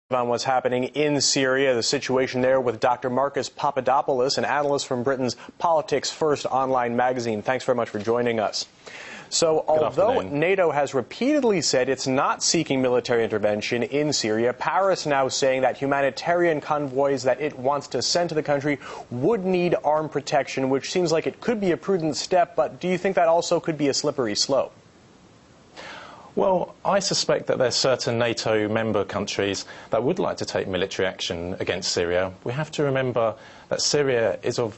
On what's happening in Syria, the situation there with Dr. Marcus Papadopoulos, an analyst from Britain's Politics First online magazine. Thanks very much for joining us. So, although NATO has repeatedly said it's not seeking military intervention in Syria, Paris now saying that humanitarian convoys that it wants to send to the country would need armed protection, which seems like it could be a prudent step, but do you think that also could be a slippery slope? Well, I suspect that there are certain NATO member countries that would like to take military action against Syria. We have to remember that Syria is of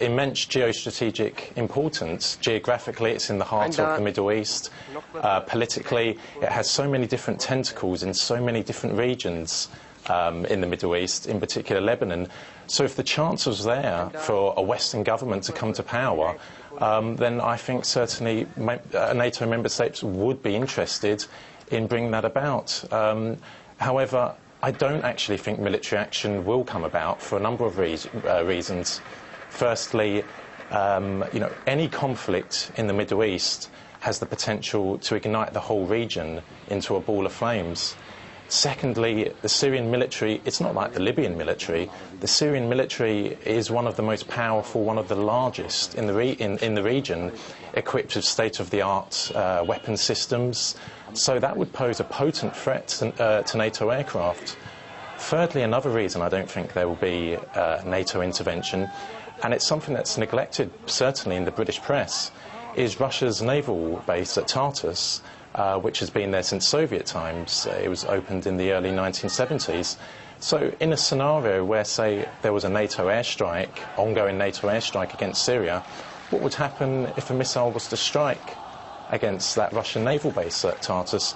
immense geostrategic importance. Geographically, it's in the heart of the Middle East. Politically, it has so many different tentacles in so many different regions in the Middle East, in particular Lebanon. So if the chance was there for a Western government to come to power, then I think certainly NATO member states would be interested in bringing that about. However, I don't actually think military action will come about for a number of reasons. Firstly, any conflict in the Middle East has the potential to ignite the whole region into a ball of flames. Secondly, the Syrian military, it's not like the Libyan military. The Syrian military is one of the most powerful, one of the largest in the region, equipped with state-of-the-art weapon systems. So that would pose a potent threat to NATO aircraft. Thirdly, another reason I don't think there will be NATO intervention, and it's something that's neglected, certainly in the British press, is Russia's naval base at Tartus, which has been there since Soviet times. It was opened in the early 1970s. So in a scenario where, say, there was a NATO airstrike, ongoing NATO airstrike against Syria, what would happen if a missile was to strike against that Russian naval base at Tartus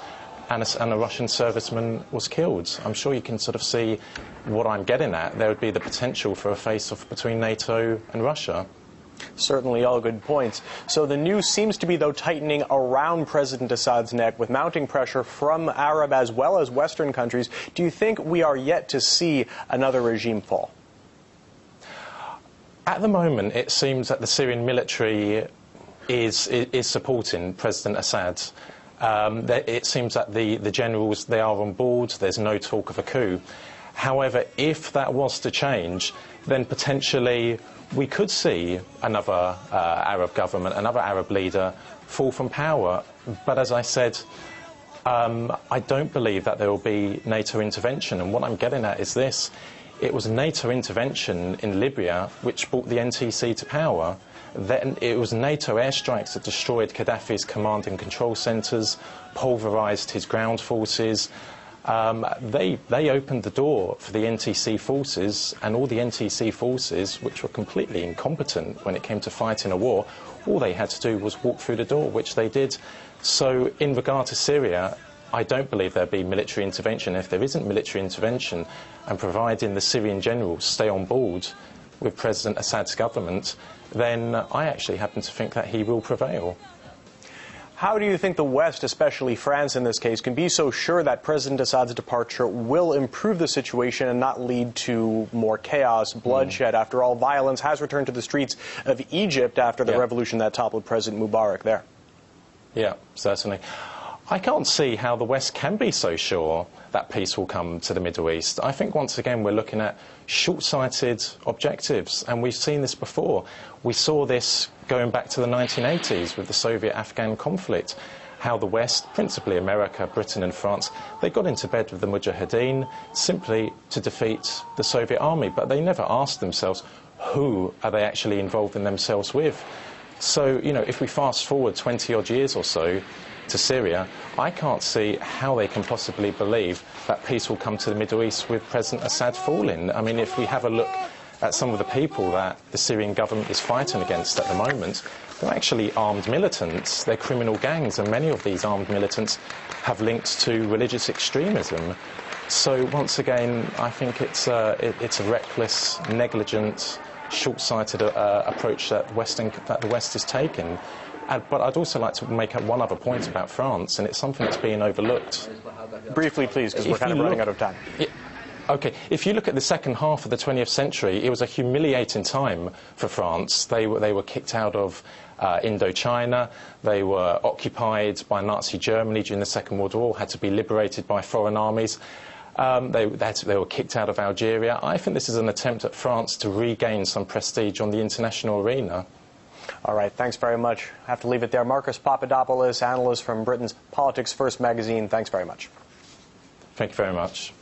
and a Russian serviceman was killed? I'm sure you can sort of see what I'm getting at. There would be the potential for a face-off between NATO and Russia. Certainly all good points. So the news seems to be, though, tightening around President Assad's neck with mounting pressure from Arab as well as Western countries. Do you think we are yet to see another regime fall? At the moment, it seems that the Syrian military is supporting President Assad. It seems that the generals, they are on board. There's no talk of a coup. However, if that was to change, then potentially we could see another Arab government, another Arab leader fall from power. But as I said, I don't believe that there will be NATO intervention. And what I'm getting at is this. It was NATO intervention in Libya which brought the NTC to power. Then it was NATO airstrikes that destroyed Gaddafi's command and control centres, pulverised his ground forces. They opened the door for the NTC forces, and all the NTC forces, which were completely incompetent when it came to fighting a war, all they had to do was walk through the door, which they did. So in regard to Syria, I don't believe there'll be military intervention. If there isn't military intervention, and providing the Syrian generals stay on board with President Assad's government, then I actually happen to think that he will prevail. How do you think the West, especially France in this case, can be so sure that President Assad's departure will improve the situation and not lead to more chaos, bloodshed? After all, violence has returned to the streets of Egypt after the revolution that toppled President Mubarak there. Yeah, certainly. I can't see how the West can be so sure that peace will come to the Middle East. I think once again we're looking at short-sighted objectives, and we've seen this before. We saw this going back to the 1980s with the Soviet-Afghan conflict, how the West, principally America, Britain and France, they got into bed with the Mujahideen simply to defeat the Soviet army, but they never asked themselves who are they actually involving themselves with. So, if we fast forward 20-odd years or so to Syria, I can't see how they can possibly believe that peace will come to the Middle East with President Assad falling. I mean, if we have a look at some of the people that the Syrian government is fighting against at the moment, they're actually armed militants, they're criminal gangs, and many of these armed militants have links to religious extremism. So once again, I think it's a reckless, negligent, short-sighted approach that the West is taking. But I'd also like to make one other point about France, and it's something that's being overlooked. Briefly, please, because we're kind of running out of time. OK, if you look at the second half of the 20th century, it was a humiliating time for France. They were kicked out of Indochina. They were occupied by Nazi Germany during the Second World War, had to be liberated by foreign armies. They were kicked out of Algeria. I think this is an attempt at France to regain some prestige on the international arena. All right, thanks very much. I have to leave it there. Marcus Papadopoulos, analyst from Britain's Politics First magazine, thanks very much. Thank you very much.